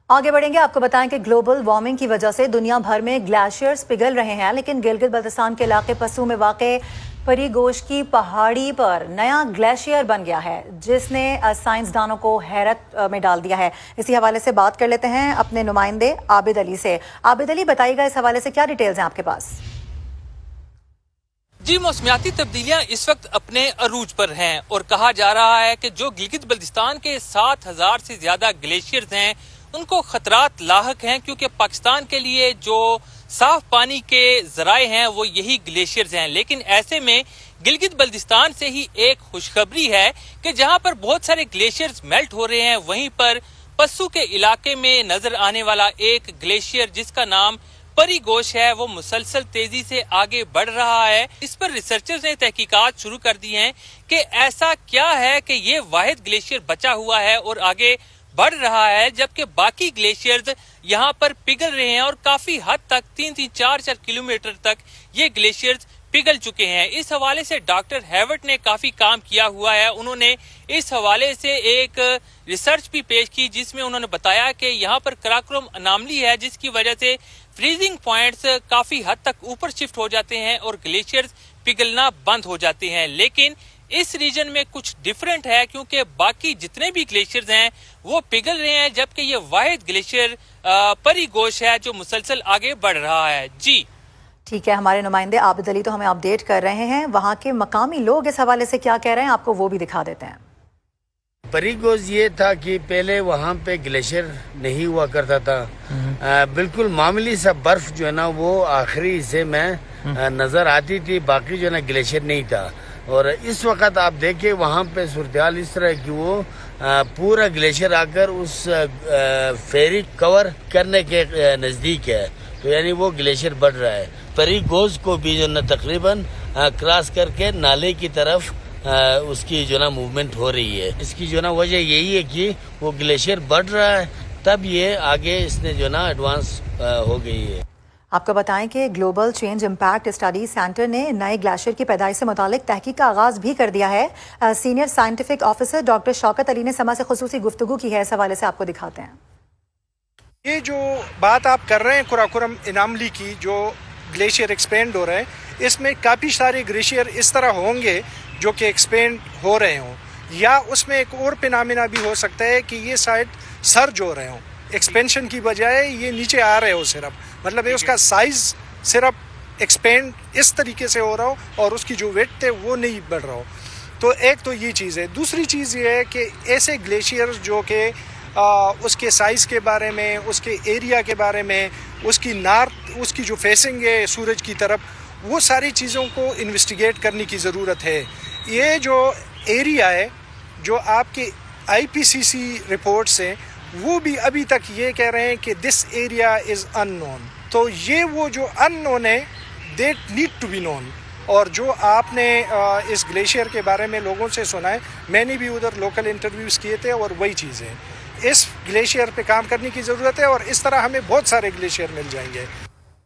आगे बढ़ेंगे। आपको बताएं कि ग्लोबल वार्मिंग की वजह से दुनिया भर में ग्लेशियर्स पिघल रहे हैं, लेकिन गिलगित बल्तिस्तान के इलाके पस्सू में वाक़े परी गोश की पहाड़ी पर नया ग्लेशियर बन गया है, जिसने साइंसदानों को हैरत में डाल दिया है। इसी हवाले से बात कर लेते हैं अपने नुमाइंदे आबिद अली से। आबिद अली, बताइएगा इस हवाले से क्या डिटेल्स हैं आपके पास? जी, मौसमियाती तब्दीलियां इस वक्त अपने अरूज पर हैं और कहा जा रहा है कि जो गिलगित बल्तिस्तान के 7,000 से ज्यादा ग्लेशियर्स हैं उनको खतरात लाहक हैं, क्योंकि पाकिस्तान के लिए जो साफ पानी के जराए हैं वो यही ग्लेशियर्स हैं। लेकिन ऐसे में गिलगित बल्तिस्तान से ही एक खुशखबरी है कि जहां पर बहुत सारे ग्लेशियर्स मेल्ट हो रहे हैं, वहीं पर पस्सू के इलाके में नजर आने वाला एक ग्लेशियर जिसका नाम परी गोश है वो मुसलसल तेजी से आगे बढ़ रहा है। इस पर रिसर्चर्स ने तहकीकात शुरू कर दी हैं कि ऐसा क्या है कि ये वाहिद ग्लेशियर बचा हुआ है और आगे बढ़ रहा है, जबकि बाकी ग्लेशियर्स यहाँ पर पिघल रहे हैं और काफी हद तक 3-4 किलोमीटर तक ये ग्लेशियर्स पिघल चुके हैं। इस हवाले से डॉक्टर हैवर्ट ने काफी काम किया हुआ है। उन्होंने इस हवाले से एक रिसर्च भी पेश की जिसमें उन्होंने बताया कि यहाँ पर कराकोरम अनामली है, जिसकी वजह से फ्रीजिंग पॉइंट्स काफी हद तक ऊपर शिफ्ट हो जाते हैं और ग्लेशियर्स पिघलना बंद हो जाते हैं। लेकिन इस रीजन में कुछ डिफरेंट है, क्योंकि बाकी जितने भी ग्लेशियर्स हैं वो पिघल रहे हैं, जबकि ये वाहिद ग्लेशियर परी गोश है जो मुसलसल आगे बढ़ रहा है। जी ठीक है, हमारे नुमाइंदे आबिद अली तो हमें अपडेट कर रहे हैं। वहाँ के मकामी लोग इस हवाले से क्या कह रहे हैं आपको वो भी दिखा देते हैं। परी गोश ये था कि पहले वहाँ पे ग्लेशियर नहीं हुआ करता था, बिल्कुल मामूली सा बर्फ जो है ना वो आखिरी हिस्से में नजर आती थी, बाकी जो है ना ग्लेशियर नहीं था। और इस वक्त आप देखें वहाँ पे सूरत इस तरह की वो पूरा ग्लेशियर आकर उस फेरी कवर करने के नजदीक है, तो यानी वो ग्लेशियर बढ़ रहा है। परी गोश को भी जो ना तकरीबन क्रॉस करके नाले की तरफ उसकी जो ना मूवमेंट हो रही है। इसकी जो ना वजह यही है कि वो ग्लेशियर बढ़ रहा है, तब ये आगे इसने जो ना एडवांस हो गई है। आपको बताएं कि global change impact study centre ने नए ग्लेशियर की पैदाइश से मुतालिक तहकीक का आगाज भी कर दिया है। Senior scientific officer doctor Shaukat Ali ने समा से खुसूसी गुफ्तगू की है। इस हवाले से आपको दिखाते हैं। ये जो बात आप कर रहे हैं कराकोरम अनामली की, जो ग्लेशियर एक्सपेंड हो रहे हैं, इसमें काफ़ी सारे ग्लेशियर इस तरह होंगे जो कि एक्सपेंड हो रहे हों, या उसमें एक और फिनोमेना भी हो सकता है कि ये शायद सर्ज हो रहे हों, एक्सपेंशन की बजाय ये नीचे आ रहे हो सिर्फ, मतलब उसका साइज सिर्फ एक्सपेंड इस तरीके से हो रहा हो और उसकी जो वेट है वो नहीं बढ़ रहा हो। तो एक तो ये चीज़ है। दूसरी चीज़ ये है कि ऐसे ग्लेशियर जो कि उसके साइज़ के बारे में, उसके एरिया के बारे में, उसकी नॉर्थ, उसकी जो फेसिंग है सूरज की तरफ, वो सारी चीज़ों को इन्वेस्टिगेट करने की ज़रूरत है। ये जो एरिया है जो आपके IPCC रिपोर्ट्स हैं वो भी अभी तक ये कह रहे हैं कि दिस एरिया इज़ अननोन। तो ये वो जो अननोन है that need to be known. और जो आपने इस ग्लेशियर के बारे में लोगों से सुना है, मैंने भी उधर लोकल इंटरव्यूज़ किए थे और वही चीज़ है। इस ग्लेशियर पे काम करने की ज़रूरत है और इस तरह हमें बहुत सारे ग्लेशियर मिल जाएंगे।